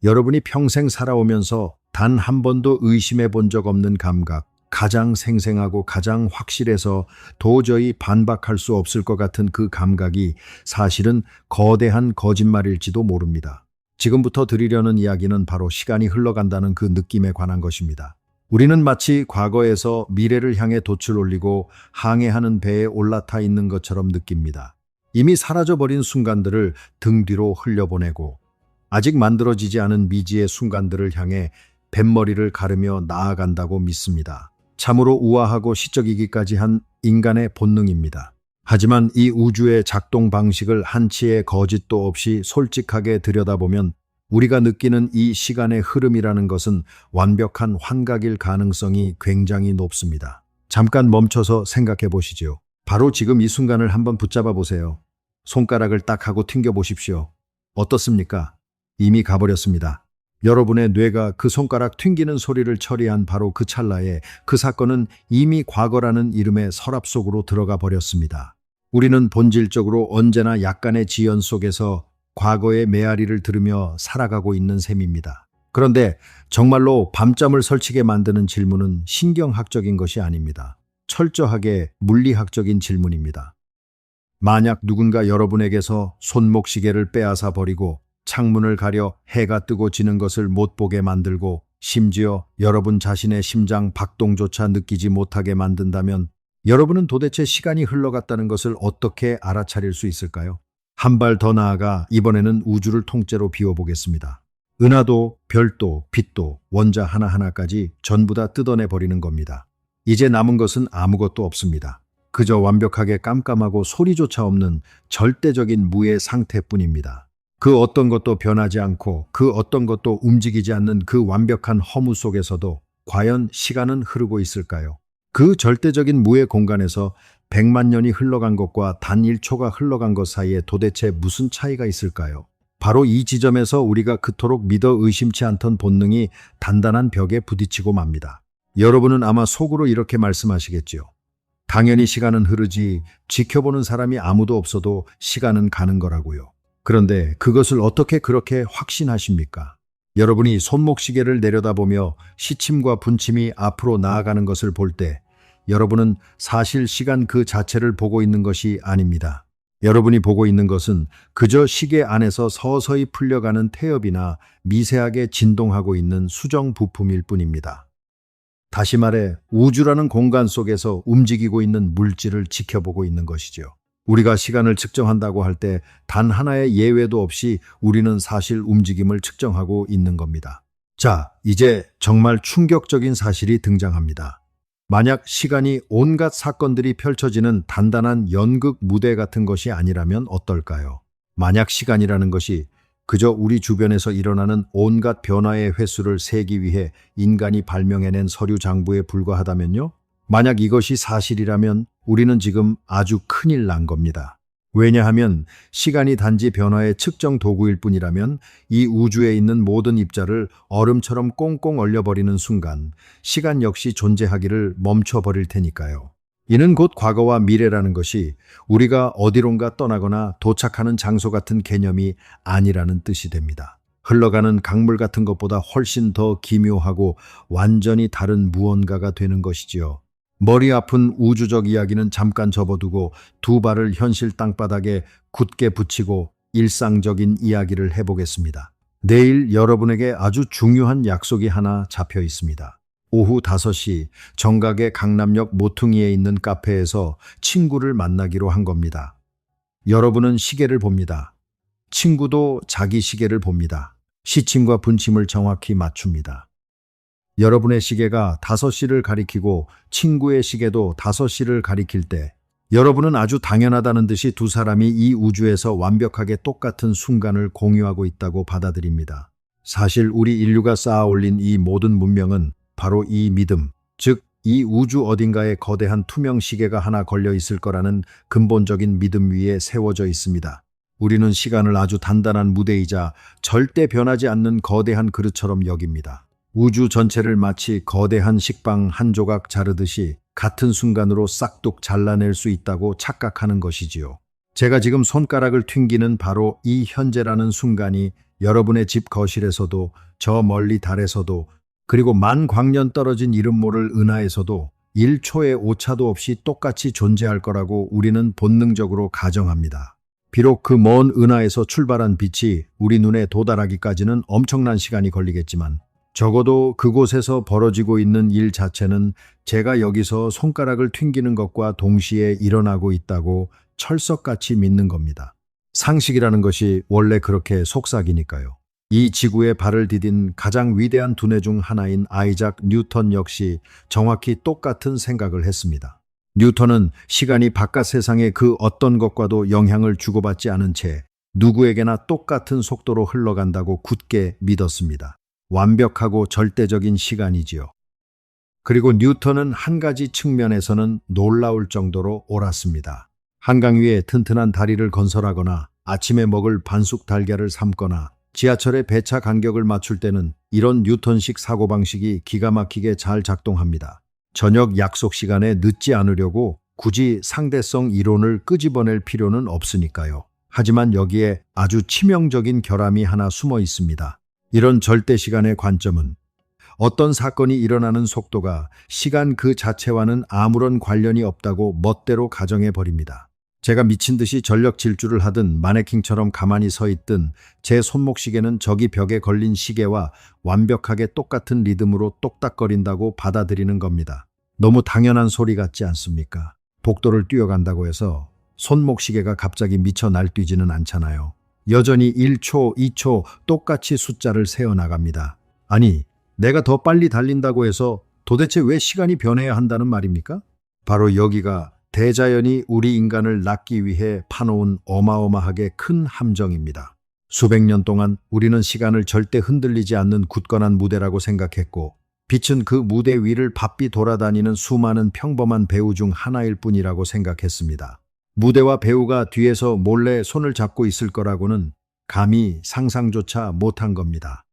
여러분이 평생 살아오면서 단 한 번도 의심해 본 적 없는 감각, 가장 생생하고 가장 확실해서 도저히 반박할 수 없을 것 같은 그 감각이 사실은 거대한 거짓말일지도 모릅니다. 지금부터 드리려는 이야기는 바로 시간이 흘러간다는 그 느낌에 관한 것입니다. 우리는 마치 과거에서 미래를 향해 돛을 올리고 항해하는 배에 올라타 있는 것처럼 느낍니다. 이미 사라져버린 순간들을 등 뒤로 흘려보내고 아직 만들어지지 않은 미지의 순간들을 향해 뱃머리를 가르며 나아간다고 믿습니다. 참으로 우아하고 시적이기까지 한 인간의 본능입니다. 하지만 이 우주의 작동 방식을 한치의 거짓도 없이 솔직하게 들여다보면 우리가 느끼는 이 시간의 흐름이라는 것은 완벽한 환각일 가능성이 굉장히 높습니다. 잠깐 멈춰서 생각해 보시죠. 바로 지금 이 순간을 한번 붙잡아 보세요. 손가락을 딱 하고 튕겨 보십시오. 어떻습니까? 이미 가버렸습니다. 여러분의 뇌가 그 손가락 튕기는 소리를 처리한 바로 그 찰나에 그 사건은 이미 과거라는 이름의 서랍 속으로 들어가 버렸습니다. 우리는 본질적으로 언제나 약간의 지연 속에서 과거의 메아리를 들으며 살아가고 있는 셈입니다. 그런데 정말로 밤잠을 설치게 만드는 질문은 신경학적인 것이 아닙니다. 철저하게 물리학적인 질문입니다. 만약 누군가 여러분에게서 손목시계를 빼앗아 버리고 창문을 가려 해가 뜨고 지는 것을 못 보게 만들고 심지어 여러분 자신의 심장 박동조차 느끼지 못하게 만든다면 여러분은 도대체 시간이 흘러갔다는 것을 어떻게 알아차릴 수 있을까요? 한 발 더 나아가 이번에는 우주를 통째로 비워보겠습니다. 은하도 별도 빛도 원자 하나하나까지 전부 다 뜯어내 버리는 겁니다. 이제 남은 것은 아무것도 없습니다. 그저 완벽하게 깜깜하고 소리조차 없는 절대적인 무의 상태뿐입니다. 그 어떤 것도 변하지 않고 그 어떤 것도 움직이지 않는 그 완벽한 허무 속에서도 과연 시간은 흐르고 있을까요? 그 절대적인 무의 공간에서 100만 년이 흘러간 것과 단 1초가 흘러간 것 사이에 도대체 무슨 차이가 있을까요? 바로 이 지점에서 우리가 그토록 믿어 의심치 않던 본능이 단단한 벽에 부딪히고 맙니다. 여러분은 아마 속으로 이렇게 말씀하시겠지요. 당연히 시간은 흐르지 지켜보는 사람이 아무도 없어도 시간은 가는 거라고요. 그런데 그것을 어떻게 그렇게 확신하십니까? 여러분이 손목시계를 내려다보며 시침과 분침이 앞으로 나아가는 것을 볼 때 여러분은 사실 시간 그 자체를 보고 있는 것이 아닙니다. 여러분이 보고 있는 것은 그저 시계 안에서 서서히 풀려가는 태엽이나 미세하게 진동하고 있는 수정 부품일 뿐입니다. 다시 말해 우주라는 공간 속에서 움직이고 있는 물질을 지켜보고 있는 것이죠. 우리가 시간을 측정한다고 할 때 단 하나의 예외도 없이 우리는 사실 움직임을 측정하고 있는 겁니다. 자, 이제 정말 충격적인 사실이 등장합니다. 만약 시간이 온갖 사건들이 펼쳐지는 단단한 연극 무대 같은 것이 아니라면 어떨까요? 만약 시간이라는 것이 그저 우리 주변에서 일어나는 온갖 변화의 횟수를 세기 위해 인간이 발명해낸 서류 장부에 불과하다면요? 만약 이것이 사실이라면 우리는 지금 아주 큰일 난 겁니다. 왜냐하면 시간이 단지 변화의 측정 도구일 뿐이라면 이 우주에 있는 모든 입자를 얼음처럼 꽁꽁 얼려버리는 순간 시간 역시 존재하기를 멈춰버릴 테니까요. 이는 곧 과거와 미래라는 것이 우리가 어디론가 떠나거나 도착하는 장소 같은 개념이 아니라는 뜻이 됩니다. 흘러가는 강물 같은 것보다 훨씬 더 기묘하고 완전히 다른 무언가가 되는 것이지요. 머리 아픈 우주적 이야기는 잠깐 접어두고 두 발을 현실 땅바닥에 굳게 붙이고 일상적인 이야기를 해보겠습니다. 내일 여러분에게 아주 중요한 약속이 하나 잡혀 있습니다. 오후 5시 정각의 강남역 모퉁이에 있는 카페에서 친구를 만나기로 한 겁니다. 여러분은 시계를 봅니다. 친구도 자기 시계를 봅니다. 시침과 분침을 정확히 맞춥니다. 여러분의 시계가 5시를 가리키고 친구의 시계도 5시를 가리킬 때 여러분은 아주 당연하다는 듯이 두 사람이 이 우주에서 완벽하게 똑같은 순간을 공유하고 있다고 받아들입니다. 사실 우리 인류가 쌓아 올린 이 모든 문명은 바로 이 믿음, 즉 이 우주 어딘가에 거대한 투명 시계가 하나 걸려 있을 거라는 근본적인 믿음 위에 세워져 있습니다. 우리는 시간을 아주 단단한 무대이자 절대 변하지 않는 거대한 그릇처럼 여깁니다. 우주 전체를 마치 거대한 식빵 한 조각 자르듯이 같은 순간으로 싹둑 잘라낼 수 있다고 착각하는 것이지요. 제가 지금 손가락을 튕기는 바로 이 현재라는 순간이 여러분의 집 거실에서도, 저 멀리 달에서도, 그리고 만 광년 떨어진 이름 모를 은하에서도 1초의 오차도 없이 똑같이 존재할 거라고 우리는 본능적으로 가정합니다. 비록 그 먼 은하에서 출발한 빛이 우리 눈에 도달하기까지는 엄청난 시간이 걸리겠지만 적어도 그곳에서 벌어지고 있는 일 자체는 제가 여기서 손가락을 튕기는 것과 동시에 일어나고 있다고 철석같이 믿는 겁니다. 상식이라는 것이 원래 그렇게 속삭이니까요. 이 지구에 발을 디딘 가장 위대한 두뇌 중 하나인 아이작 뉴턴 역시 정확히 똑같은 생각을 했습니다. 뉴턴은 시간이 바깥 세상의 그 어떤 것과도 영향을 주고받지 않은 채 누구에게나 똑같은 속도로 흘러간다고 굳게 믿었습니다. 완벽하고 절대적인 시간이지요. 그리고 뉴턴은 한 가지 측면에서는 놀라울 정도로 옳았습니다. 한강 위에 튼튼한 다리를 건설하거나 아침에 먹을 반숙 달걀을 삶거나 지하철의 배차 간격을 맞출 때는 이런 뉴턴식 사고방식이 기가 막히게 잘 작동합니다. 저녁 약속 시간에 늦지 않으려고 굳이 상대성 이론을 끄집어낼 필요는 없으니까요. 하지만 여기에 아주 치명적인 결함이 하나 숨어 있습니다. 이런 절대 시간의 관점은 어떤 사건이 일어나는 속도가 시간 그 자체와는 아무런 관련이 없다고 멋대로 가정해 버립니다. 제가 미친 듯이 전력 질주를 하든 마네킹처럼 가만히 서 있든 제 손목시계는 저기 벽에 걸린 시계와 완벽하게 똑같은 리듬으로 똑딱거린다고 받아들이는 겁니다. 너무 당연한 소리 같지 않습니까? 복도를 뛰어간다고 해서 손목시계가 갑자기 미쳐 날뛰지는 않잖아요. 여전히 1초, 2초 똑같이 숫자를 세어나갑니다. 아니, 내가 더 빨리 달린다고 해서 도대체 왜 시간이 변해야 한다는 말입니까? 바로 여기가 대자연이 우리 인간을 낳기 위해 파놓은 어마어마하게 큰 함정입니다. 수백 년 동안 우리는 시간을 절대 흔들리지 않는 굳건한 무대라고 생각했고 빛은 그 무대 위를 바삐 돌아다니는 수많은 평범한 배우 중 하나일 뿐이라고 생각했습니다. 무대와 배우가 뒤에서 몰래 손을 잡고 있을 거라고는 감히 상상조차 못한 겁니다.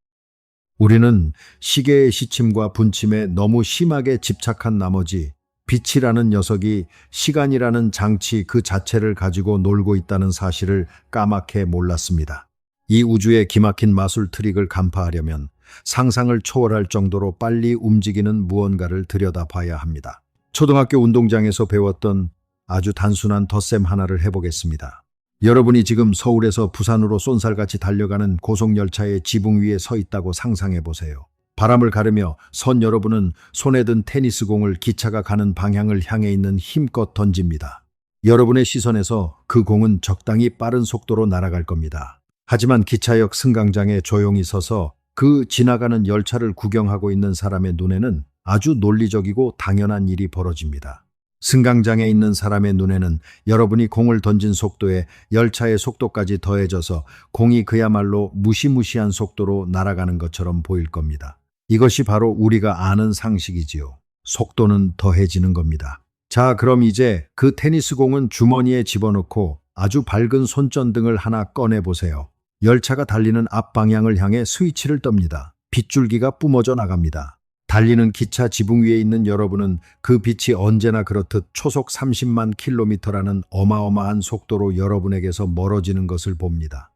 우리는 시계의 시침과 분침에 너무 심하게 집착한 나머지 빛이라는 녀석이 시간이라는 장치 그 자체를 가지고 놀고 있다는 사실을 까맣게 몰랐습니다. 이 우주의 기막힌 마술 트릭을 간파하려면 상상을 초월할 정도로 빨리 움직이는 무언가를 들여다봐야 합니다. 초등학교 운동장에서 배웠던 아주 단순한 덧셈 하나를 해보겠습니다. 여러분이 지금 서울에서 부산으로 쏜살같이 달려가는 고속열차의 지붕 위에 서 있다고 상상해보세요. 바람을 가르며 선 여러분은 손에 든 테니스공을 기차가 가는 방향을 향해 있는 힘껏 던집니다. 여러분의 시선에서 그 공은 적당히 빠른 속도로 날아갈 겁니다. 하지만 기차역 승강장에 조용히 서서 그 지나가는 열차를 구경하고 있는 사람의 눈에는 아주 논리적이고 당연한 일이 벌어집니다. 승강장에 있는 사람의 눈에는 여러분이 공을 던진 속도에 열차의 속도까지 더해져서 공이 그야말로 무시무시한 속도로 날아가는 것처럼 보일 겁니다. 이것이 바로 우리가 아는 상식이지요. 속도는 더해지는 겁니다. 자, 그럼 이제 그 테니스 공은 주머니에 집어넣고 아주 밝은 손전등을 하나 꺼내보세요. 열차가 달리는 앞 방향을 향해 스위치를 떱니다. 빗줄기가 뿜어져 나갑니다. 달리는 기차 지붕 위에 있는 여러분은 그 빛이 언제나 그렇듯 초속 30만 킬로미터라는 어마어마한 속도로 여러분에게서 멀어지는 것을 봅니다.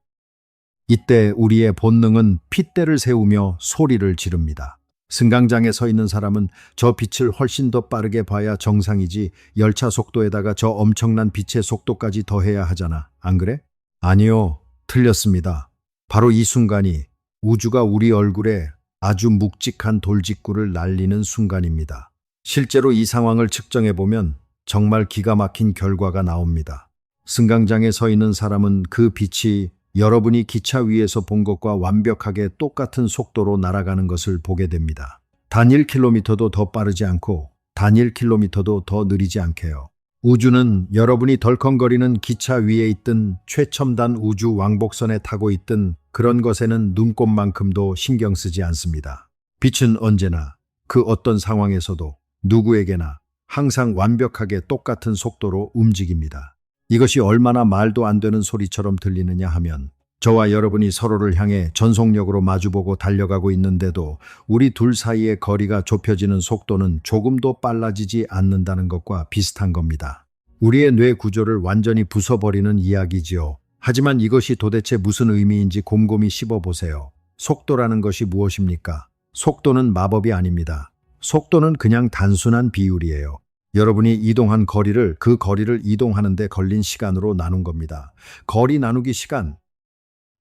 이때 우리의 본능은 핏대를 세우며 소리를 지릅니다. 승강장에 서 있는 사람은 저 빛을 훨씬 더 빠르게 봐야 정상이지 열차 속도에다가 저 엄청난 빛의 속도까지 더해야 하잖아. 안 그래? 아니요. 틀렸습니다. 바로 이 순간이 우주가 우리 얼굴에 아주 묵직한 돌직구를 날리는 순간입니다. 실제로 이 상황을 측정해보면 정말 기가 막힌 결과가 나옵니다. 승강장에 서 있는 사람은 그 빛이 여러분이 기차 위에서 본 것과 완벽하게 똑같은 속도로 날아가는 것을 보게 됩니다. 단 1km도 더 빠르지 않고 단 1km도 더 느리지 않게요. 우주는 여러분이 덜컹거리는 기차 위에 있든 최첨단 우주 왕복선에 타고 있든 그런 것에는 눈꼽만큼도 신경 쓰지 않습니다. 빛은 언제나 그 어떤 상황에서도 누구에게나 항상 완벽하게 똑같은 속도로 움직입니다. 이것이 얼마나 말도 안 되는 소리처럼 들리느냐 하면 저와 여러분이 서로를 향해 전속력으로 마주보고 달려가고 있는데도 우리 둘 사이의 거리가 좁혀지는 속도는 조금도 빨라지지 않는다는 것과 비슷한 겁니다. 우리의 뇌 구조를 완전히 부숴버리는 이야기지요. 하지만 이것이 도대체 무슨 의미인지 곰곰이 씹어보세요. 속도라는 것이 무엇입니까? 속도는 마법이 아닙니다. 속도는 그냥 단순한 비율이에요. 여러분이 이동한 거리를 그 거리를 이동하는데 걸린 시간으로 나눈 겁니다. 거리 나누기 시간.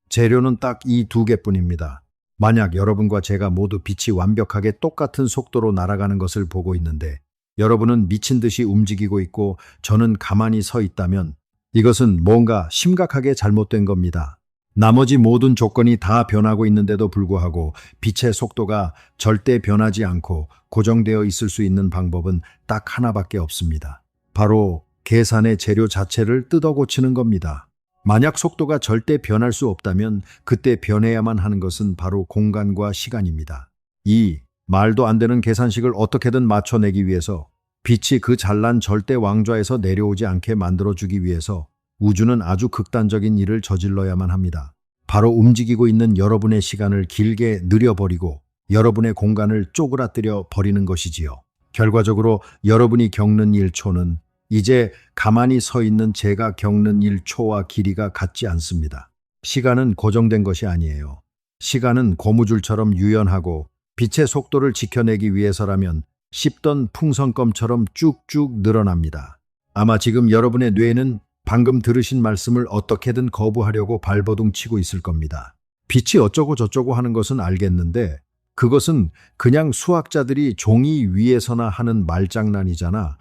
재료는 딱 이 두 개뿐입니다. 만약 여러분과 제가 모두 빛이 완벽하게 똑같은 속도로 날아가는 것을 보고 있는데 여러분은 미친 듯이 움직이고 있고 저는 가만히 서 있다면 이것은 뭔가 심각하게 잘못된 겁니다. 나머지 모든 조건이 다 변하고 있는데도 불구하고 빛의 속도가 절대 변하지 않고 고정되어 있을 수 있는 방법은 딱 하나밖에 없습니다. 바로 계산의 재료 자체를 뜯어 고치는 겁니다. 만약 속도가 절대 변할 수 없다면 그때 변해야만 하는 것은 바로 공간과 시간입니다. 이 말도 안 되는 계산식을 어떻게든 맞춰내기 위해서 빛이 그 잘난 절대 왕좌에서 내려오지 않게 만들어주기 위해서 우주는 아주 극단적인 일을 저질러야만 합니다. 바로 움직이고 있는 여러분의 시간을 길게 느려버리고 여러분의 공간을 쪼그라뜨려 버리는 것이지요. 결과적으로 여러분이 겪는 1초는 이제 가만히 서 있는 제가 겪는 1초와 길이가 같지 않습니다. 시간은 고정된 것이 아니에요. 시간은 고무줄처럼 유연하고 빛의 속도를 지켜내기 위해서라면 씹던 풍선껌처럼 쭉쭉 늘어납니다. 아마 지금 여러분의 뇌는 방금 들으신 말씀을 어떻게든 거부하려고 발버둥 치고 있을 겁니다. 빛이 어쩌고 저쩌고 하는 것은 알겠는데 그것은 그냥 수학자들이 종이 위에서나 하는 말장난이잖아.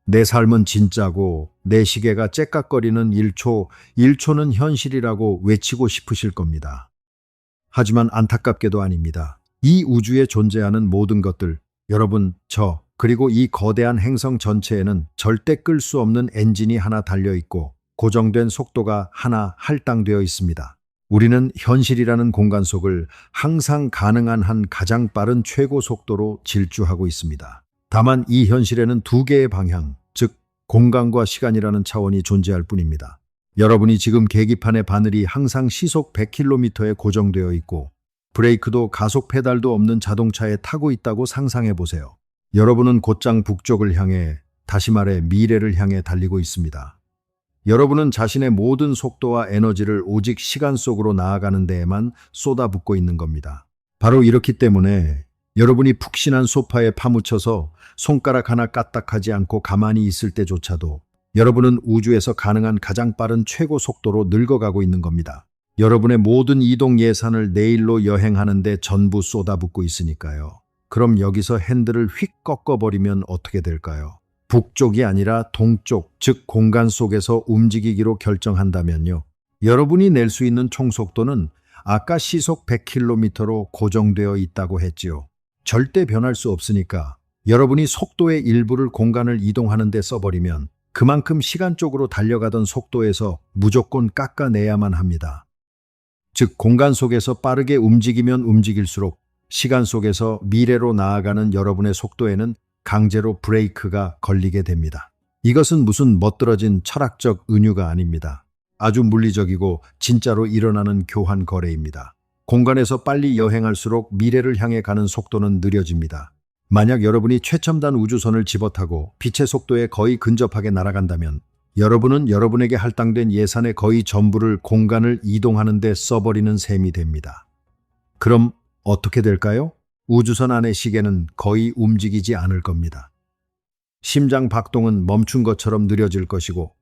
내 삶은 진짜고 내 시계가 째깍거리는 1초는 현실이라고 외치고 싶으실 겁니다. 하지만 안타깝게도 아닙니다. 이 우주에 존재하는 모든 것들, 여러분, 저, 그리고 이 거대한 행성 전체에는 절대 끌 수 없는 엔진이 하나 달려있고 고정된 속도가 하나 할당되어 있습니다. 우리는 현실이라는 공간 속을 항상 가능한 한 가장 빠른 최고 속도로 질주하고 있습니다. 다만 이 현실에는 두 개의 방향, 즉 공간과 시간이라는 차원이 존재할 뿐입니다. 여러분이 지금 계기판의 바늘이 항상 시속 100km에 고정되어 있고 브레이크도 가속 페달도 없는 자동차에 타고 있다고 상상해 보세요. 여러분은 곧장 북쪽을 향해, 다시 말해 미래를 향해 달리고 있습니다. 여러분은 자신의 모든 속도와 에너지를 오직 시간 속으로 나아가는 데에만 쏟아붓고 있는 겁니다. 바로 이렇기 때문에 여러분이 푹신한 소파에 파묻혀서 손가락 하나 까딱하지 않고 가만히 있을 때조차도 여러분은 우주에서 가능한 가장 빠른 최고 속도로 늙어가고 있는 겁니다. 여러분의 모든 이동 예산을 내일로 여행하는데 전부 쏟아붓고 있으니까요. 그럼 여기서 핸들을 휙 꺾어버리면 어떻게 될까요? 북쪽이 아니라 동쪽, 즉 공간 속에서 움직이기로 결정한다면요. 여러분이 낼 수 있는 총속도는 아까 시속 100km로 고정되어 있다고 했지요. 절대 변할 수 없으니까 여러분이 속도의 일부를 공간을 이동하는 데 써버리면 그만큼 시간 쪽으로 달려가던 속도에서 무조건 깎아내야만 합니다. 즉 공간 속에서 빠르게 움직이면 움직일수록 시간 속에서 미래로 나아가는 여러분의 속도에는 강제로 브레이크가 걸리게 됩니다. 이것은 무슨 멋들어진 철학적 은유가 아닙니다. 아주 물리적이고 진짜로 일어나는 교환 거래입니다. 공간에서 빨리 여행할수록 미래를 향해 가는 속도는 느려집니다. 만약 여러분이 최첨단 우주선을 집어타고 빛의 속도에 거의 근접하게 날아간다면 여러분은 여러분에게 할당된 예산의 거의 전부를 공간을 이동하는 데 써버리는 셈이 됩니다. 그럼 어떻게 될까요? 우주선 안의 시계는 거의 움직이지 않을 겁니다. 심장 박동은 멈춘 것처럼 느려질 것이고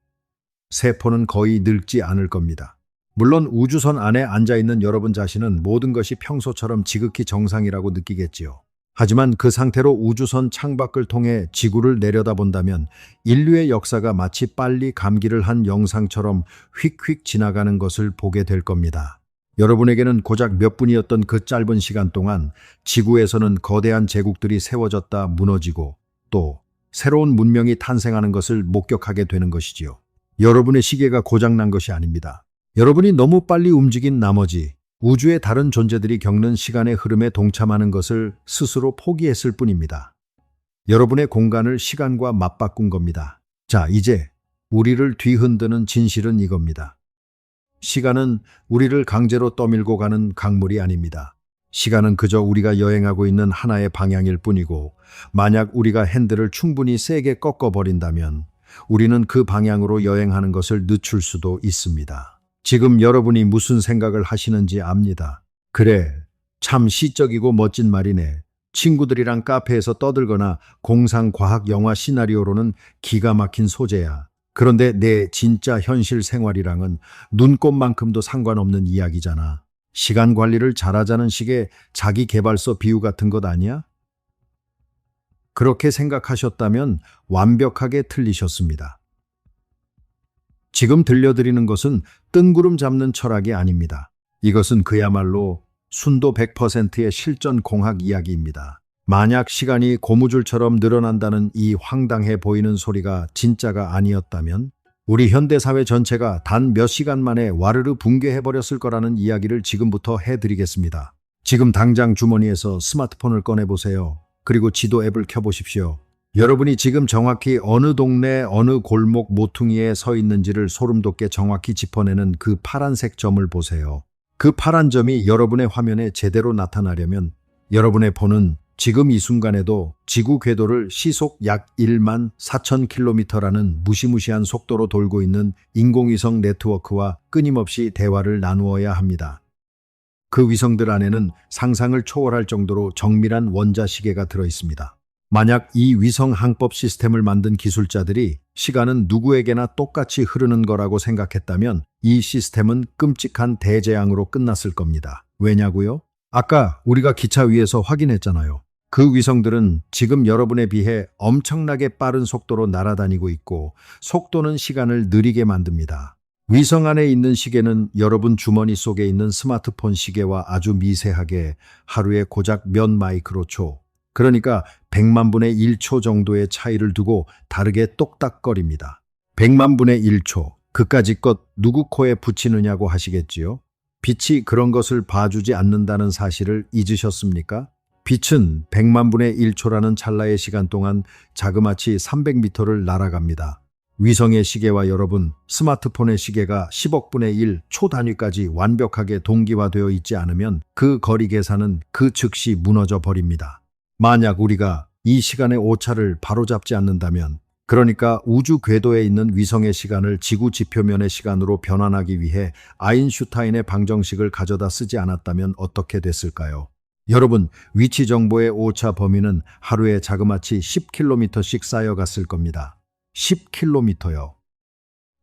세포는 거의 늙지 않을 겁니다. 물론 우주선 안에 앉아있는 여러분 자신은 모든 것이 평소처럼 지극히 정상이라고 느끼겠지요. 하지만 그 상태로 우주선 창밖을 통해 지구를 내려다본다면 인류의 역사가 마치 빨리 감기를 한 영상처럼 휙휙 지나가는 것을 보게 될 겁니다. 여러분에게는 고작 몇 분이었던 그 짧은 시간 동안 지구에서는 거대한 제국들이 세워졌다 무너지고 또 새로운 문명이 탄생하는 것을 목격하게 되는 것이지요. 여러분의 시계가 고장난 것이 아닙니다. 여러분이 너무 빨리 움직인 나머지 우주의 다른 존재들이 겪는 시간의 흐름에 동참하는 것을 스스로 포기했을 뿐입니다. 여러분의 공간을 시간과 맞바꾼 겁니다. 자, 이제 우리를 뒤흔드는 진실은 이겁니다. 시간은 우리를 강제로 떠밀고 가는 강물이 아닙니다. 시간은 그저 우리가 여행하고 있는 하나의 방향일 뿐이고 만약 우리가 핸들을 충분히 세게 꺾어버린다면 우리는 그 방향으로 여행하는 것을 늦출 수도 있습니다. 지금 여러분이 무슨 생각을 하시는지 압니다. 그래, 참 시적이고 멋진 말이네. 친구들이랑 카페에서 떠들거나 공상 과학 영화 시나리오로는 기가 막힌 소재야. 그런데 내 진짜 현실 생활이랑은 눈꼽만큼도 상관없는 이야기잖아. 시간 관리를 잘하자는 식의 자기 개발서 비유 같은 것 아니야? 그렇게 생각하셨다면 완벽하게 틀리셨습니다. 지금 들려드리는 것은 뜬구름 잡는 철학이 아닙니다. 이것은 그야말로 순도 100%의 실전 공학 이야기입니다. 만약 시간이 고무줄처럼 늘어난다는 이 황당해 보이는 소리가 진짜가 아니었다면 우리 현대사회 전체가 단 몇 시간 만에 와르르 붕괴해버렸을 거라는 이야기를 지금부터 해드리겠습니다. 지금 당장 주머니에서 스마트폰을 꺼내보세요. 그리고 지도 앱을 켜보십시오. 여러분이 지금 정확히 어느 동네 어느 골목 모퉁이에 서 있는지를 소름 돋게 정확히 짚어내는 그 파란색 점을 보세요. 그 파란 점이 여러분의 화면에 제대로 나타나려면 여러분의 폰은 지금 이 순간에도 지구 궤도를 시속 약 1만 4천 킬로미터라는 무시무시한 속도로 돌고 있는 인공위성 네트워크와 끊임없이 대화를 나누어야 합니다. 그 위성들 안에는 상상을 초월할 정도로 정밀한 원자시계가 들어 있습니다. 만약 이 위성 항법 시스템을 만든 기술자들이 시간은 누구에게나 똑같이 흐르는 거라고 생각했다면 이 시스템은 끔찍한 대재앙으로 끝났을 겁니다. 왜냐고요? 아까 우리가 기차 위에서 확인했잖아요. 그 위성들은 지금 여러분에 비해 엄청나게 빠른 속도로 날아다니고 있고 속도는 시간을 느리게 만듭니다. 위성 안에 있는 시계는 여러분 주머니 속에 있는 스마트폰 시계와 아주 미세하게 하루에 고작 몇 마이크로초, 그러니까 100만 분의 1초 정도의 차이를 두고 다르게 똑딱거립니다. 100만 분의 1초, 그까짓 것 누구 코에 붙이느냐고 하시겠지요? 빛이 그런 것을 봐주지 않는다는 사실을 잊으셨습니까? 빛은 100만 분의 1초라는 찰나의 시간 동안 자그마치 300m를 날아갑니다. 위성의 시계와 여러분, 스마트폰의 시계가 10억 분의 1 초 단위까지 완벽하게 동기화되어 있지 않으면 그 거리 계산은 그 즉시 무너져 버립니다. 만약 우리가 이 시간의 오차를 바로잡지 않는다면, 그러니까 우주 궤도에 있는 위성의 시간을 지구 지표면의 시간으로 변환하기 위해 아인슈타인의 방정식을 가져다 쓰지 않았다면 어떻게 됐을까요? 여러분, 위치 정보의 오차 범위는 하루에 자그마치 10km씩 쌓여갔을 겁니다. 10km요.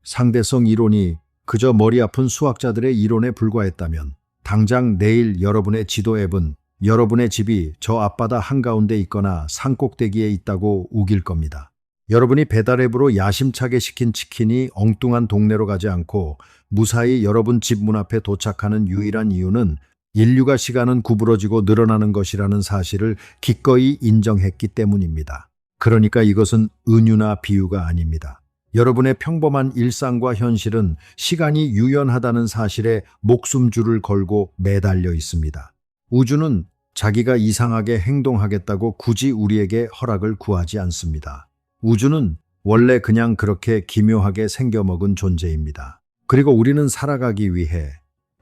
상대성 이론이 그저 머리 아픈 수학자들의 이론에 불과했다면 당장 내일 여러분의 지도 앱은 여러분의 집이 저 앞바다 한가운데 있거나 산꼭대기에 있다고 우길 겁니다. 여러분이 배달 앱으로 야심차게 시킨 치킨이 엉뚱한 동네로 가지 않고 무사히 여러분 집 문 앞에 도착하는 유일한 이유는 인류가 시간은 구부러지고 늘어나는 것이라는 사실을 기꺼이 인정했기 때문입니다. 그러니까 이것은 은유나 비유가 아닙니다. 여러분의 평범한 일상과 현실은 시간이 유연하다는 사실에 목숨줄을 걸고 매달려 있습니다. 우주는 자기가 이상하게 행동하겠다고 굳이 우리에게 허락을 구하지 않습니다. 우주는 원래 그냥 그렇게 기묘하게 생겨먹은 존재입니다. 그리고 우리는 살아가기 위해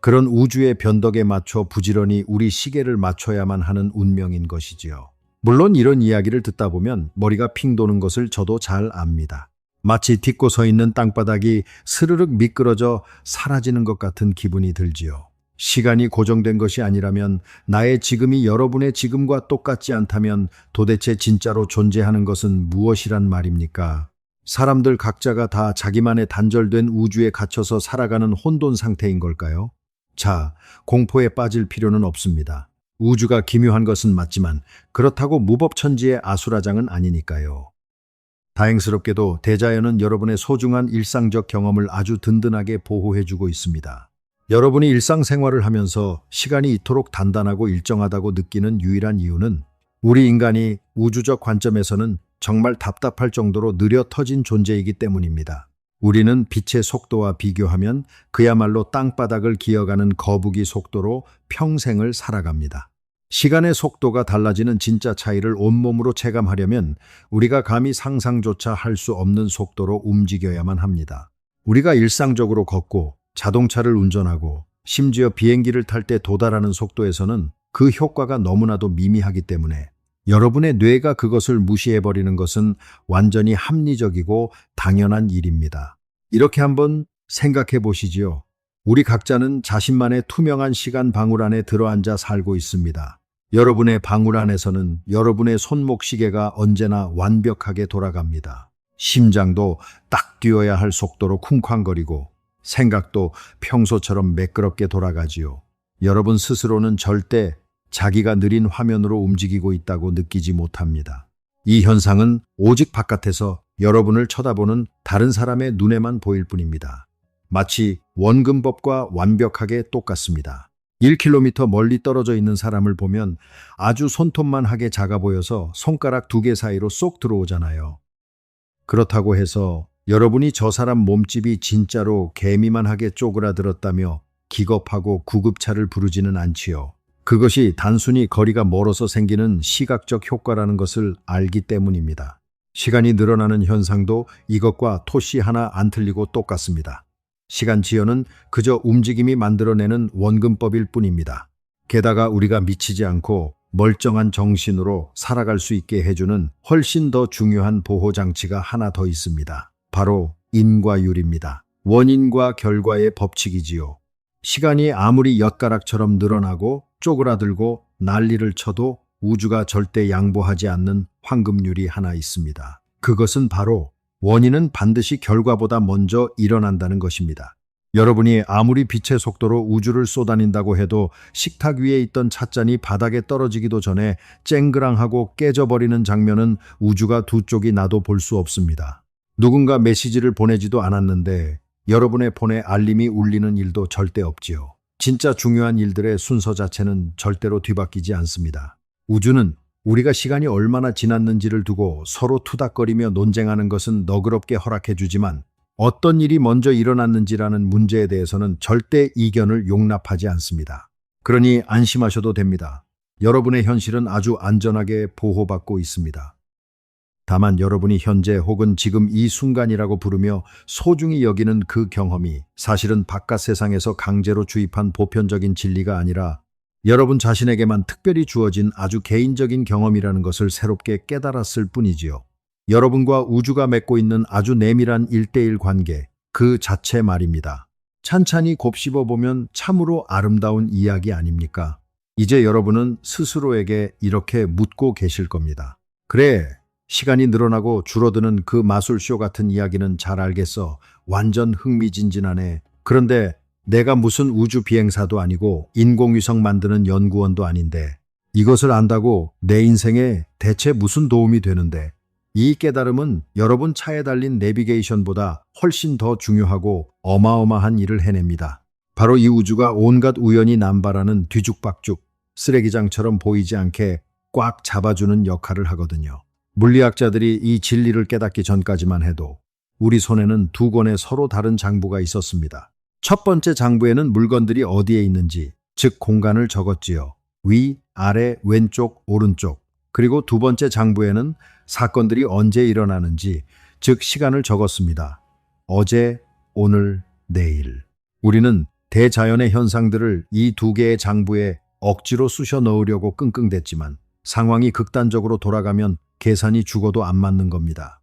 그런 우주의 변덕에 맞춰 부지런히 우리 시계를 맞춰야만 하는 운명인 것이지요. 물론 이런 이야기를 듣다 보면 머리가 핑 도는 것을 저도 잘 압니다. 마치 딛고 서 있는 땅바닥이 스르륵 미끄러져 사라지는 것 같은 기분이 들지요. 시간이 고정된 것이 아니라면, 나의 지금이 여러분의 지금과 똑같지 않다면 도대체 진짜로 존재하는 것은 무엇이란 말입니까? 사람들 각자가 다 자기만의 단절된 우주에 갇혀서 살아가는 혼돈 상태인 걸까요? 자, 공포에 빠질 필요는 없습니다. 우주가 기묘한 것은 맞지만 그렇다고 무법천지의 아수라장은 아니니까요. 다행스럽게도 대자연은 여러분의 소중한 일상적 경험을 아주 든든하게 보호해주고 있습니다. 여러분이 일상생활을 하면서 시간이 이토록 단단하고 일정하다고 느끼는 유일한 이유는 우리 인간이 우주적 관점에서는 정말 답답할 정도로 느려 터진 존재이기 때문입니다. 우리는 빛의 속도와 비교하면 그야말로 땅바닥을 기어가는 거북이 속도로 평생을 살아갑니다. 시간의 속도가 달라지는 진짜 차이를 온몸으로 체감하려면 우리가 감히 상상조차 할 수 없는 속도로 움직여야만 합니다. 우리가 일상적으로 걷고 자동차를 운전하고 심지어 비행기를 탈 때 도달하는 속도에서는 그 효과가 너무나도 미미하기 때문에 여러분의 뇌가 그것을 무시해버리는 것은 완전히 합리적이고 당연한 일입니다. 이렇게 한번 생각해 보시지요. 우리 각자는 자신만의 투명한 시간 방울 안에 들어앉아 살고 있습니다. 여러분의 방울 안에서는 여러분의 손목 시계가 언제나 완벽하게 돌아갑니다. 심장도 딱 뛰어야 할 속도로 쿵쾅거리고 생각도 평소처럼 매끄럽게 돌아가지요. 여러분 스스로는 절대 자기가 느린 화면으로 움직이고 있다고 느끼지 못합니다. 이 현상은 오직 바깥에서 여러분을 쳐다보는 다른 사람의 눈에만 보일 뿐입니다. 마치 원근법과 완벽하게 똑같습니다. 1km 멀리 떨어져 있는 사람을 보면 아주 손톱만 하게 작아 보여서 손가락 2개 사이로 쏙 들어오잖아요. 그렇다고 해서 여러분이 저 사람 몸집이 진짜로 개미만하게 쪼그라들었다며 기겁하고 구급차를 부르지는 않지요. 그것이 단순히 거리가 멀어서 생기는 시각적 효과라는 것을 알기 때문입니다. 시간이 늘어나는 현상도 이것과 토씨 하나 안 틀리고 똑같습니다. 시간 지연은 그저 움직임이 만들어내는 원근법일 뿐입니다. 게다가 우리가 미치지 않고 멀쩡한 정신으로 살아갈 수 있게 해주는 훨씬 더 중요한 보호장치가 하나 더 있습니다. 바로 인과율입니다. 원인과 결과의 법칙이지요. 시간이 아무리 엿가락처럼 늘어나고 쪼그라들고 난리를 쳐도 우주가 절대 양보하지 않는 황금률이 하나 있습니다. 그것은 바로 원인은 반드시 결과보다 먼저 일어난다는 것입니다. 여러분이 아무리 빛의 속도로 우주를 쏘다닌다고 해도 식탁 위에 있던 찻잔이 바닥에 떨어지기도 전에 쨍그랑하고 깨져버리는 장면은 우주가 두 쪽이 나도 볼 수 없습니다. 누군가 메시지를 보내지도 않았는데 여러분의 폰에 알림이 울리는 일도 절대 없지요. 진짜 중요한 일들의 순서 자체는 절대로 뒤바뀌지 않습니다. 우주는 우리가 시간이 얼마나 지났는지를 두고 서로 투닥거리며 논쟁하는 것은 너그럽게 허락해주지만 어떤 일이 먼저 일어났는지라는 문제에 대해서는 절대 이견을 용납하지 않습니다. 그러니 안심하셔도 됩니다. 여러분의 현실은 아주 안전하게 보호받고 있습니다. 다만 여러분이 현재 혹은 지금 이 순간이라고 부르며 소중히 여기는 그 경험이 사실은 바깥 세상에서 강제로 주입한 보편적인 진리가 아니라 여러분 자신에게만 특별히 주어진 아주 개인적인 경험이라는 것을 새롭게 깨달았을 뿐이지요. 여러분과 우주가 맺고 있는 아주 내밀한 1대1 관계, 그 자체 말입니다. 찬찬히 곱씹어보면 참으로 아름다운 이야기 아닙니까? 이제 여러분은 스스로에게 이렇게 묻고 계실 겁니다. 그래, 시간이 늘어나고 줄어드는 그 마술쇼 같은 이야기는 잘 알겠어. 완전 흥미진진하네. 그런데 내가 무슨 우주 비행사도 아니고 인공위성 만드는 연구원도 아닌데 이것을 안다고 내 인생에 대체 무슨 도움이 되는데? 이 깨달음은 여러분 차에 달린 내비게이션보다 훨씬 더 중요하고 어마어마한 일을 해냅니다. 바로 이 우주가 온갖 우연이 남발하는 뒤죽박죽, 쓰레기장처럼 보이지 않게 꽉 잡아주는 역할을 하거든요. 물리학자들이 이 진리를 깨닫기 전까지만 해도 우리 손에는 두 권의 서로 다른 장부가 있었습니다. 첫 번째 장부에는 물건들이 어디에 있는지, 즉 공간을 적었지요. 위, 아래, 왼쪽, 오른쪽. 그리고 두 번째 장부에는 사건들이 언제 일어나는지, 즉 시간을 적었습니다. 어제, 오늘, 내일. 우리는 대자연의 현상들을 이 두 개의 장부에 억지로 쑤셔 넣으려고 끙끙댔지만 상황이 극단적으로 돌아가면 계산이 죽어도 안 맞는 겁니다.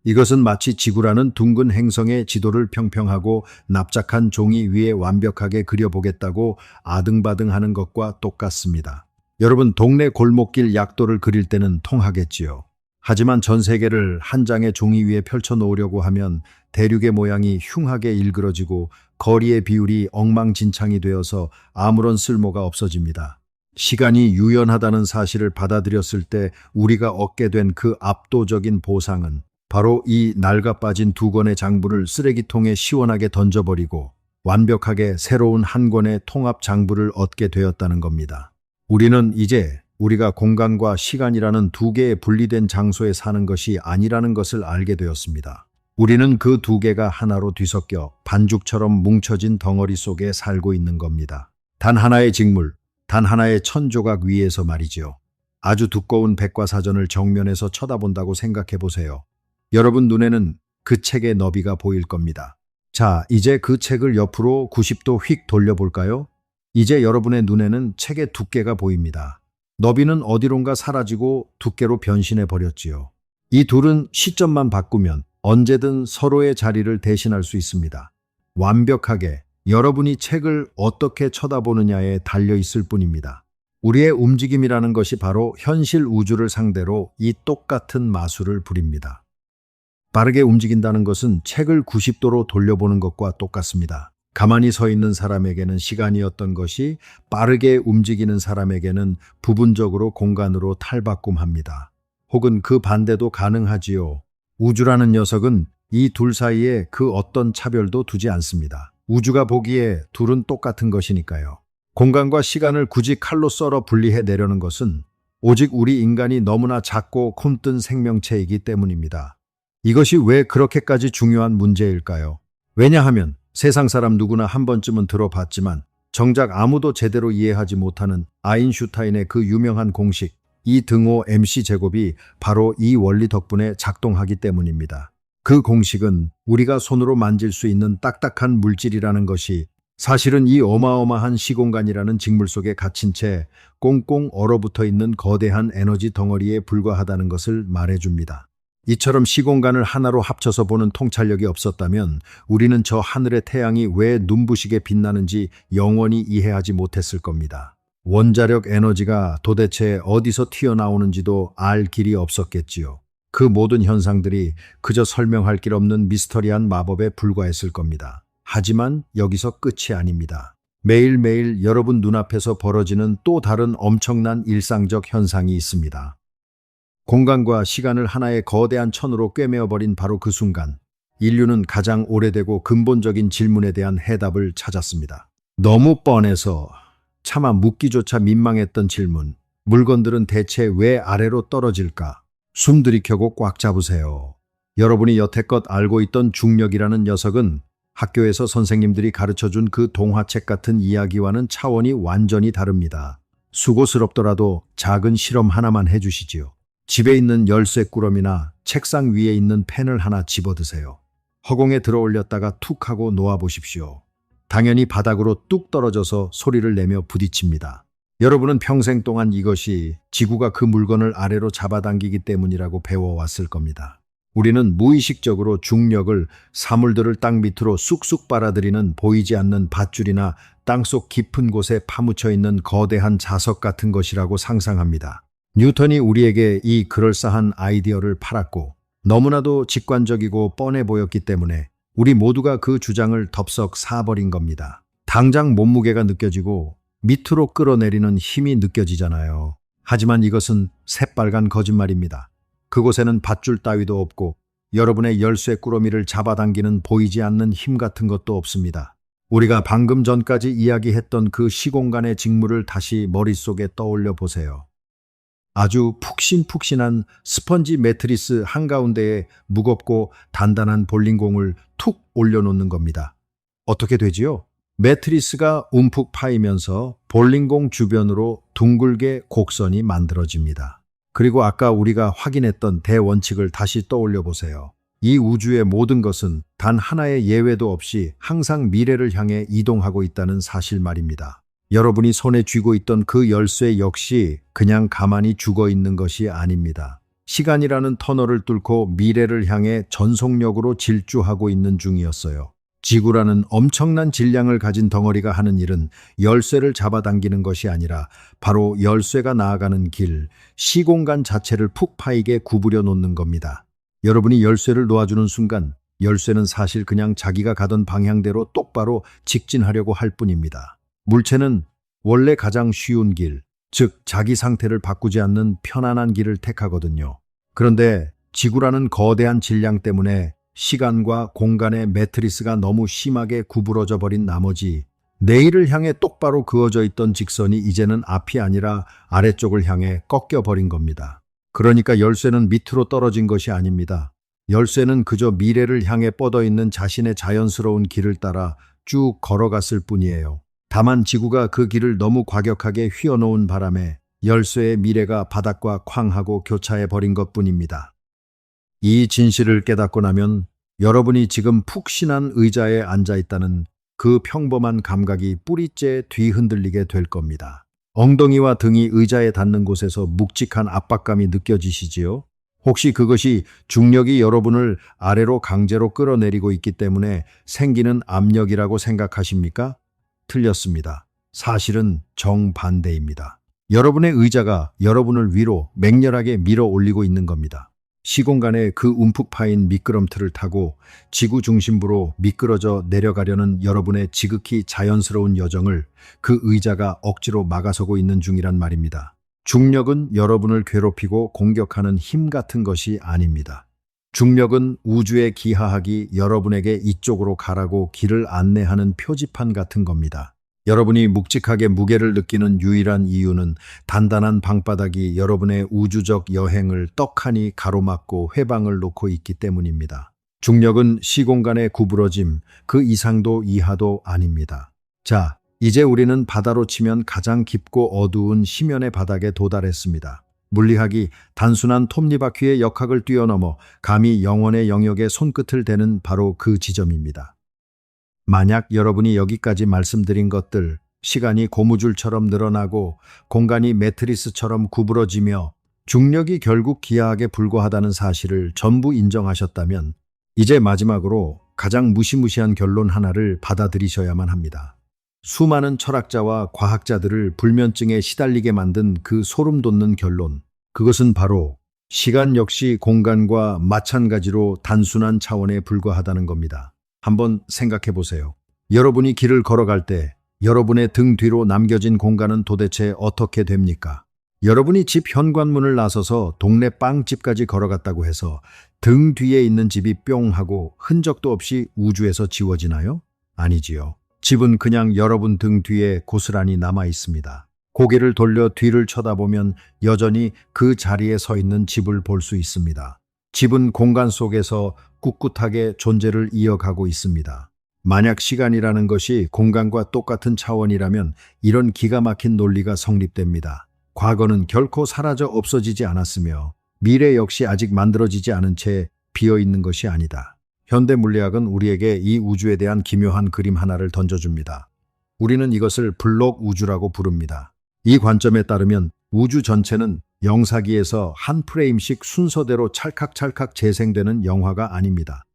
이것은 마치 지구라는 둥근 행성의 지도를 평평하고 납작한 종이 위에 완벽하게 그려보겠다고 아등바등하는 것과 똑같습니다. 여러분, 동네 골목길 약도를 그릴 때는 통하겠지요. 하지만 전 세계를 한 장의 종이 위에 펼쳐놓으려고 하면 대륙의 모양이 흉하게 일그러지고 거리의 비율이 엉망진창이 되어서 아무런 쓸모가 없어집니다. 시간이 유연하다는 사실을 받아들였을 때 우리가 얻게 된 그 압도적인 보상은 바로 이 낡아빠진 두 권의 장부를 쓰레기통에 시원하게 던져버리고 완벽하게 새로운 한 권의 통합 장부를 얻게 되었다는 겁니다. 우리는 이제 우리가 공간과 시간이라는 두 개의 분리된 장소에 사는 것이 아니라는 것을 알게 되었습니다. 우리는 그 두 개가 하나로 뒤섞여 반죽처럼 뭉쳐진 덩어리 속에 살고 있는 겁니다. 단 하나의 직물, 단 하나의 천조각 위에서 말이죠. 아주 두꺼운 백과사전을 정면에서 쳐다본다고 생각해 보세요. 여러분 눈에는 그 책의 너비가 보일 겁니다. 자, 이제 그 책을 옆으로 90도 휙 돌려볼까요? 이제 여러분의 눈에는 책의 두께가 보입니다. 너비는 어디론가 사라지고 두께로 변신해 버렸지요. 이 둘은 시점만 바꾸면 언제든 서로의 자리를 대신할 수 있습니다. 완벽하게 여러분이 책을 어떻게 쳐다보느냐에 달려 있을 뿐입니다. 우리의 움직임이라는 것이 바로 현실 우주를 상대로 이 똑같은 마술을 부립니다. 빠르게 움직인다는 것은 책을 90도로 돌려보는 것과 똑같습니다. 가만히 서 있는 사람에게는 시간이었던 것이 빠르게 움직이는 사람에게는 부분적으로 공간으로 탈바꿈합니다. 혹은 그 반대도 가능하지요. 우주라는 녀석은 이 둘 사이에 그 어떤 차별도 두지 않습니다. 우주가 보기에 둘은 똑같은 것이니까요. 공간과 시간을 굳이 칼로 썰어 분리해 내려는 것은 오직 우리 인간이 너무나 작고 굼뜬 생명체이기 때문입니다. 이것이 왜 그렇게까지 중요한 문제일까요? 왜냐하면 세상 사람 누구나 한 번쯤은 들어봤지만 정작 아무도 제대로 이해하지 못하는 아인슈타인의 그 유명한 공식, E 등호 MC 제곱이 바로 이 원리 덕분에 작동하기 때문입니다. 그 공식은 우리가 손으로 만질 수 있는 딱딱한 물질이라는 것이 사실은 이 어마어마한 시공간이라는 직물 속에 갇힌 채 꽁꽁 얼어붙어 있는 거대한 에너지 덩어리에 불과하다는 것을 말해줍니다. 이처럼 시공간을 하나로 합쳐서 보는 통찰력이 없었다면 우리는 저 하늘의 태양이 왜 눈부시게 빛나는지 영원히 이해하지 못했을 겁니다. 원자력 에너지가 도대체 어디서 튀어나오는지도 알 길이 없었겠지요. 그 모든 현상들이 그저 설명할 길 없는 미스터리한 마법에 불과했을 겁니다. 하지만 여기서 끝이 아닙니다. 매일매일 여러분 눈앞에서 벌어지는 또 다른 엄청난 일상적 현상이 있습니다. 공간과 시간을 하나의 거대한 천으로 꿰매어버린 바로 그 순간, 인류는 가장 오래되고 근본적인 질문에 대한 해답을 찾았습니다. 너무 뻔해서 차마 묻기조차 민망했던 질문, 물건들은 대체 왜 아래로 떨어질까? 숨 들이켜고 꽉 잡으세요. 여러분이 여태껏 알고 있던 중력이라는 녀석은 학교에서 선생님들이 가르쳐준 그 동화책 같은 이야기와는 차원이 완전히 다릅니다. 수고스럽더라도 작은 실험 하나만 해주시지요. 집에 있는 열쇠 꾸러미나 책상 위에 있는 펜을 하나 집어드세요. 허공에 들어올렸다가 툭 하고 놓아보십시오. 당연히 바닥으로 뚝 떨어져서 소리를 내며 부딪힙니다. 여러분은 평생 동안 이것이 지구가 그 물건을 아래로 잡아당기기 때문이라고 배워왔을 겁니다. 우리는 무의식적으로 중력을 사물들을 땅 밑으로 쑥쑥 빨아들이는 보이지 않는 밧줄이나 땅속 깊은 곳에 파묻혀 있는 거대한 자석 같은 것이라고 상상합니다. 뉴턴이 우리에게 이 그럴싸한 아이디어를 팔았고 너무나도 직관적이고 뻔해 보였기 때문에 우리 모두가 그 주장을 덥석 사버린 겁니다. 당장 몸무게가 느껴지고 밑으로 끌어내리는 힘이 느껴지잖아요. 하지만 이것은 새빨간 거짓말입니다. 그곳에는 밧줄 따위도 없고 여러분의 열쇠 꾸러미를 잡아당기는 보이지 않는 힘 같은 것도 없습니다. 우리가 방금 전까지 이야기했던 그 시공간의 직물을 다시 머릿속에 떠올려 보세요. 아주 푹신푹신한 스펀지 매트리스 한가운데에 무겁고 단단한 볼링공을 툭 올려놓는 겁니다. 어떻게 되지요? 매트리스가 움푹 파이면서 볼링공 주변으로 둥글게 곡선이 만들어집니다. 그리고 아까 우리가 확인했던 대원칙을 다시 떠올려 보세요. 이 우주의 모든 것은 단 하나의 예외도 없이 항상 미래를 향해 이동하고 있다는 사실 말입니다. 여러분이 손에 쥐고 있던 그 열쇠 역시 그냥 가만히 죽어 있는 것이 아닙니다. 시간이라는 터널을 뚫고 미래를 향해 전속력으로 질주하고 있는 중이었어요. 지구라는 엄청난 질량을 가진 덩어리가 하는 일은 열쇠를 잡아당기는 것이 아니라 바로 열쇠가 나아가는 길, 시공간 자체를 푹 파이게 구부려 놓는 겁니다. 여러분이 열쇠를 놓아주는 순간 열쇠는 사실 그냥 자기가 가던 방향대로 똑바로 직진하려고 할 뿐입니다. 물체는 원래 가장 쉬운 길, 즉 자기 상태를 바꾸지 않는 편안한 길을 택하거든요. 그런데 지구라는 거대한 질량 때문에 시간과 공간의 매트리스가 너무 심하게 구부러져 버린 나머지 내일을 향해 똑바로 그어져 있던 직선이 이제는 앞이 아니라 아래쪽을 향해 꺾여 버린 겁니다. 그러니까 열쇠는 밑으로 떨어진 것이 아닙니다. 열쇠는 그저 미래를 향해 뻗어 있는 자신의 자연스러운 길을 따라 쭉 걸어갔을 뿐이에요. 다만 지구가 그 길을 너무 과격하게 휘어놓은 바람에 열쇠의 미래가 바닥과 쾅하고 교차해 버린 것뿐입니다. 이 진실을 깨닫고 나면 여러분이 지금 푹신한 의자에 앉아 있다는 그 평범한 감각이 뿌리째 뒤흔들리게 될 겁니다. 엉덩이와 등이 의자에 닿는 곳에서 묵직한 압박감이 느껴지시지요? 혹시 그것이 중력이 여러분을 아래로 강제로 끌어내리고 있기 때문에 생기는 압력이라고 생각하십니까? 틀렸습니다. 사실은 정반대입니다. 여러분의 의자가 여러분을 위로 맹렬하게 밀어 올리고 있는 겁니다. 시공간의 그 움푹 파인 미끄럼틀을 타고 지구 중심부로 미끄러져 내려가려는 여러분의 지극히 자연스러운 여정을 그 의자가 억지로 막아서고 있는 중이란 말입니다. 중력은 여러분을 괴롭히고 공격하는 힘 같은 것이 아닙니다. 중력은 우주의 기하학이 여러분에게 이쪽으로 가라고 길을 안내하는 표지판 같은 겁니다. 여러분이 묵직하게 무게를 느끼는 유일한 이유는 단단한 방바닥이 여러분의 우주적 여행을 떡하니 가로막고 회방을 놓고 있기 때문입니다. 중력은 시공간의 구부러짐, 그 이상도 이하도 아닙니다. 자, 이제 우리는 바다로 치면 가장 깊고 어두운 심연의 바닥에 도달했습니다. 물리학이 단순한 톱니바퀴의 역학을 뛰어넘어 감히 영원의 영역에 손끝을 대는 바로 그 지점입니다. 만약 여러분이 여기까지 말씀드린 것들, 시간이 고무줄처럼 늘어나고 공간이 매트리스처럼 구부러지며 중력이 결국 기하학에 불과하다는 사실을 전부 인정하셨다면 이제 마지막으로 가장 무시무시한 결론 하나를 받아들이셔야만 합니다. 수많은 철학자와 과학자들을 불면증에 시달리게 만든 그 소름 돋는 결론, 그것은 바로 시간 역시 공간과 마찬가지로 단순한 차원에 불과하다는 겁니다. 한번 생각해 보세요. 여러분이 길을 걸어갈 때 여러분의 등 뒤로 남겨진 공간은 도대체 어떻게 됩니까? 여러분이 집 현관문을 나서서 동네 빵집까지 걸어갔다고 해서 등 뒤에 있는 집이 뿅 하고 흔적도 없이 우주에서 지워지나요? 아니지요. 집은 그냥 여러분 등 뒤에 고스란히 남아 있습니다. 고개를 돌려 뒤를 쳐다보면 여전히 그 자리에 서 있는 집을 볼 수 있습니다. 집은 공간 속에서 꿋꿋하게 존재를 이어가고 있습니다. 만약 시간이라는 것이 공간과 똑같은 차원이라면 이런 기가 막힌 논리가 성립됩니다. 과거는 결코 사라져 없어지지 않았으며 미래 역시 아직 만들어지지 않은 채 비어 있는 것이 아니다. 현대 물리학은 우리에게 이 우주에 대한 기묘한 그림 하나를 던져줍니다. 우리는 이것을 블록 우주라고 부릅니다. 이 관점에 따르면 우주 전체는 영사기에서 한 프레임씩 순서대로 찰칵찰칵 재생되는 영화가 아닙니다.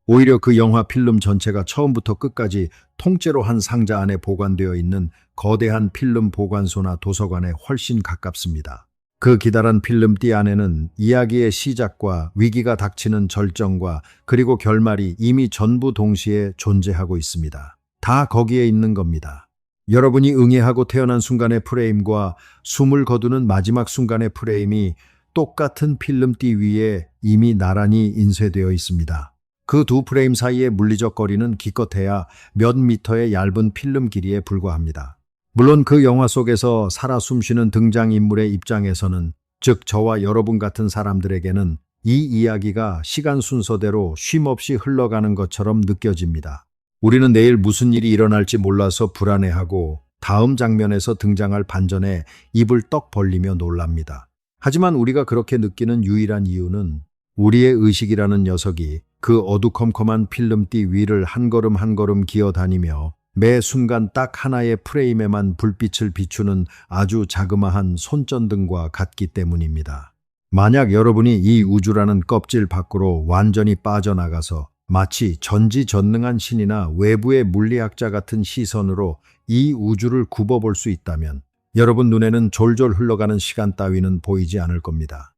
오히려 그 영화 필름 전체가 처음부터 끝까지 통째로 한 상자 안에 보관되어 있는 거대한 필름 보관소나 도서관에 훨씬 가깝습니다. 그 기다란 필름띠 안에는 이야기의 시작과 위기가 닥치는 절정과 그리고 결말이 이미 전부 동시에 존재하고 있습니다. 다 거기에 있는 겁니다. 여러분이 응애하고 태어난 순간의 프레임과 숨을 거두는 마지막 순간의 프레임이 똑같은 필름띠 위에 이미 나란히 인쇄되어 있습니다. 그 두 프레임 사이의 물리적 거리는 기껏해야 몇 미터의 얇은 필름 길이에 불과합니다. 물론 그 영화 속에서 살아 숨쉬는 등장인물의 입장에서는, 즉 저와 여러분 같은 사람들에게는 이 이야기가 시간 순서대로 쉼없이 흘러가는 것처럼 느껴집니다. 우리는 내일 무슨 일이 일어날지 몰라서 불안해하고 다음 장면에서 등장할 반전에 입을 떡 벌리며 놀랍니다. 하지만 우리가 그렇게 느끼는 유일한 이유는 우리의 의식이라는 녀석이 그 어두컴컴한 필름띠 위를 한 걸음 한 걸음 기어다니며 매 순간 딱 하나의 프레임에만 불빛을 비추는 아주 자그마한 손전등과 같기 때문입니다. 만약 여러분이 이 우주라는 껍질 밖으로 완전히 빠져나가서 마치 전지전능한 신이나 외부의 물리학자 같은 시선으로 이 우주를 굽어볼 수 있다면 여러분 눈에는 졸졸 흘러가는 시간 따위는 보이지 않을 겁니다.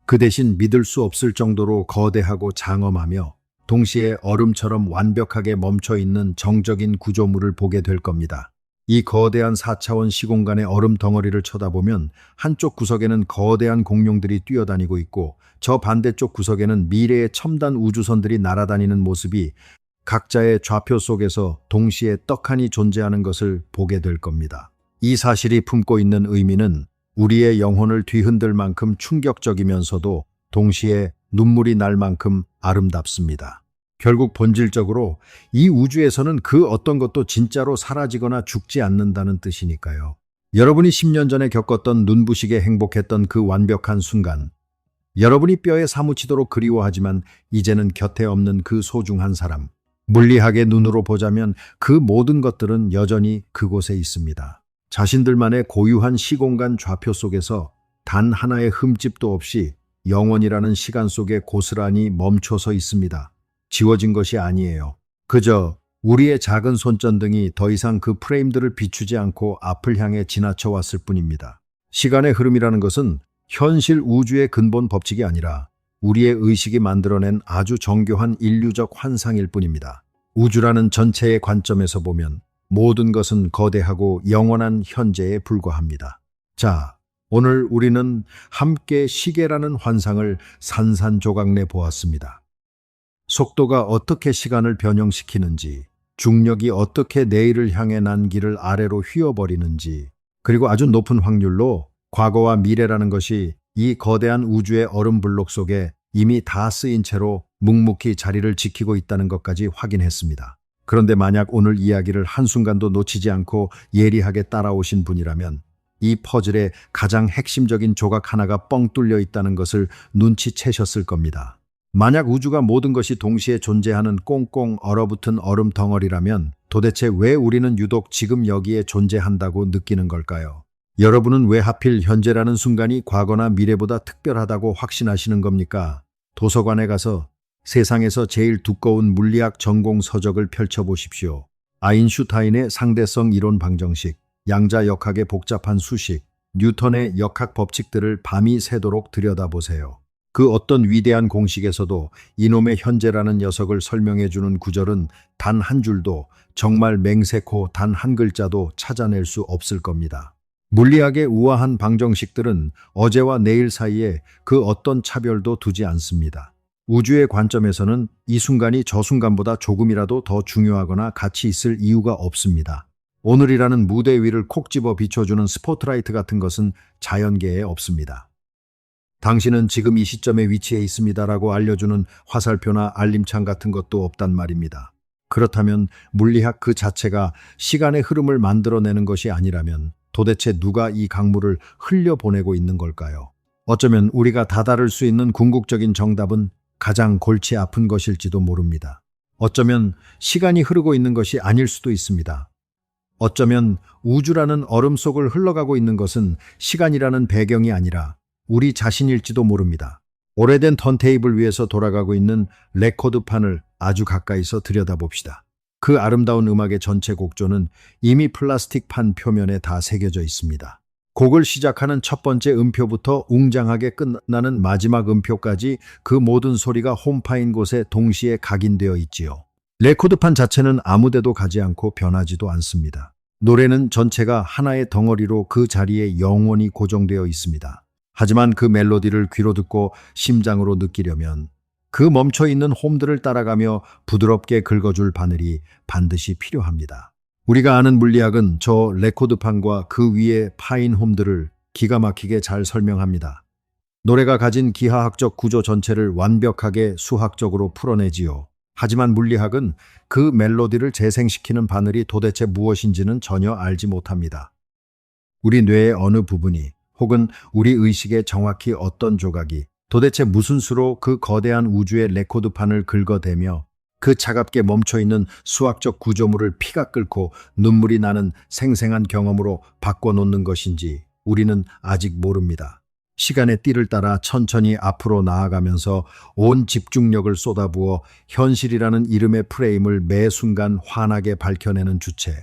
그 대신 믿을 수 없을 정도로 거대하고 장엄하며 동시에 얼음처럼 완벽하게 멈춰있는 정적인 구조물을 보게 될 겁니다. 이 거대한 4차원 시공간의 얼음 덩어리를 쳐다보면 한쪽 구석에는 거대한 공룡들이 뛰어다니고 있고 저 반대쪽 구석에는 미래의 첨단 우주선들이 날아다니는 모습이 각자의 좌표 속에서 동시에 떡하니 존재하는 것을 보게 될 겁니다. 이 사실이 품고 있는 의미는 우리의 영혼을 뒤흔들 만큼 충격적이면서도 동시에 눈물이 날 만큼 아름답습니다. 결국 본질적으로 이 우주에서는 그 어떤 것도 진짜로 사라지거나 죽지 않는다는 뜻이니까요. 여러분이 10년 전에 겪었던 눈부시게 행복했던 그 완벽한 순간, 여러분이 뼈에 사무치도록 그리워하지만 이제는 곁에 없는 그 소중한 사람, 물리학의 눈으로 보자면 그 모든 것들은 여전히 그곳에 있습니다. 자신들만의 고유한 시공간 좌표 속에서 단 하나의 흠집도 없이 영원이라는 시간 속에 고스란히 멈춰서 있습니다. 지워진 것이 아니에요. 그저 우리의 작은 손전등이 더 이상 그 프레임들을 비추지 않고 앞을 향해 지나쳐 왔을 뿐입니다. 시간의 흐름이라는 것은 현실 우주의 근본 법칙이 아니라 우리의 의식이 만들어낸 아주 정교한 인류적 환상일 뿐입니다. 우주라는 전체의 관점에서 보면 모든 것은 거대하고 영원한 현재에 불과합니다. 자, 오늘 우리는 함께 시계라는 환상을 산산조각내 보았습니다. 속도가 어떻게 시간을 변형시키는지, 중력이 어떻게 내일을 향해 난 길을 아래로 휘어버리는지, 그리고 아주 높은 확률로 과거와 미래라는 것이 이 거대한 우주의 얼음 블록 속에 이미 다 쓰인 채로 묵묵히 자리를 지키고 있다는 것까지 확인했습니다. 그런데 만약 오늘 이야기를 한순간도 놓치지 않고 예리하게 따라오신 분이라면 이 퍼즐의 가장 핵심적인 조각 하나가 뻥 뚫려 있다는 것을 눈치채셨을 겁니다. 만약 우주가 모든 것이 동시에 존재하는 꽁꽁 얼어붙은 얼음 덩어리라면 도대체 왜 우리는 유독 지금 여기에 존재한다고 느끼는 걸까요? 여러분은 왜 하필 현재라는 순간이 과거나 미래보다 특별하다고 확신하시는 겁니까? 도서관에 가서 세상에서 제일 두꺼운 물리학 전공 서적을 펼쳐보십시오. 아인슈타인의 상대성 이론 방정식, 양자역학의 복잡한 수식, 뉴턴의 역학 법칙들을 밤이 새도록 들여다보세요. 그 어떤 위대한 공식에서도 이놈의 현재라는 녀석을 설명해주는 구절은 단 한 줄도, 정말 맹세코 단 한 글자도 찾아낼 수 없을 겁니다. 물리학의 우아한 방정식들은 어제와 내일 사이에 그 어떤 차별도 두지 않습니다. 우주의 관점에서는 이 순간이 저 순간보다 조금이라도 더 중요하거나 가치 있을 이유가 없습니다. 오늘이라는 무대 위를 콕 집어 비춰주는 스포트라이트 같은 것은 자연계에 없습니다. 당신은 지금 이 시점에 위치해 있습니다라고 알려주는 화살표나 알림창 같은 것도 없단 말입니다. 그렇다면 물리학 그 자체가 시간의 흐름을 만들어내는 것이 아니라면 도대체 누가 이 강물을 흘려보내고 있는 걸까요? 어쩌면 우리가 다다를 수 있는 궁극적인 정답은 가장 골치 아픈 것일지도 모릅니다. 어쩌면 시간이 흐르고 있는 것이 아닐 수도 있습니다. 어쩌면 우주라는 얼음 속을 흘러가고 있는 것은 시간이라는 배경이 아니라 우리 자신일지도 모릅니다. 오래된 턴테이블 위에서 돌아가고 있는 레코드판을 아주 가까이서 들여다봅시다. 그 아름다운 음악의 전체 곡조는 이미 플라스틱 판 표면에 다 새겨져 있습니다. 곡을 시작하는 첫 번째 음표부터 웅장하게 끝나는 마지막 음표까지 그 모든 소리가 홈파인 곳에 동시에 각인되어 있지요. 레코드판 자체는 아무데도 가지 않고 변하지도 않습니다. 노래는 전체가 하나의 덩어리로 그 자리에 영원히 고정되어 있습니다. 하지만 그 멜로디를 귀로 듣고 심장으로 느끼려면 그 멈춰있는 홈들을 따라가며 부드럽게 긁어줄 바늘이 반드시 필요합니다. 우리가 아는 물리학은 저 레코드판과 그 위에 파인 홈들을 기가 막히게 잘 설명합니다. 노래가 가진 기하학적 구조 전체를 완벽하게 수학적으로 풀어내지요. 하지만 물리학은 그 멜로디를 재생시키는 바늘이 도대체 무엇인지는 전혀 알지 못합니다. 우리 뇌의 어느 부분이 혹은 우리 의식의 정확히 어떤 조각이 도대체 무슨 수로 그 거대한 우주의 레코드판을 긁어대며 그 차갑게 멈춰있는 수학적 구조물을 피가 끓고 눈물이 나는 생생한 경험으로 바꿔놓는 것인지 우리는 아직 모릅니다. 시간의 띠를 따라 천천히 앞으로 나아가면서 온 집중력을 쏟아부어 현실이라는 이름의 프레임을 매 순간 환하게 밝혀내는 주체.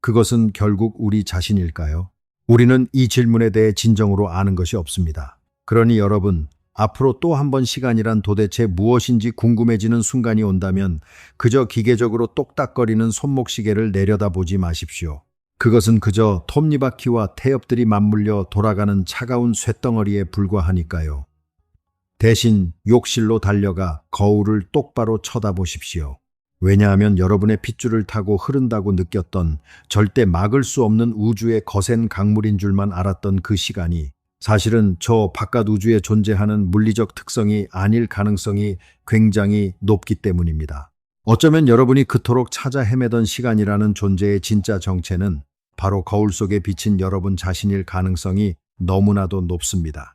그것은 결국 우리 자신일까요? 우리는 이 질문에 대해 진정으로 아는 것이 없습니다. 그러니 여러분, 앞으로 또 한 번 시간이란 도대체 무엇인지 궁금해지는 순간이 온다면 그저 기계적으로 똑딱거리는 손목시계를 내려다보지 마십시오. 그것은 그저 톱니바퀴와 태엽들이 맞물려 돌아가는 차가운 쇳덩어리에 불과하니까요. 대신 욕실로 달려가 거울을 똑바로 쳐다보십시오. 왜냐하면 여러분의 핏줄을 타고 흐른다고 느꼈던 절대 막을 수 없는 우주의 거센 강물인 줄만 알았던 그 시간이 사실은 저 바깥 우주에 존재하는 물리적 특성이 아닐 가능성이 굉장히 높기 때문입니다. 어쩌면 여러분이 그토록 찾아 헤매던 시간이라는 존재의 진짜 정체는 바로 거울 속에 비친 여러분 자신일 가능성이 너무나도 높습니다.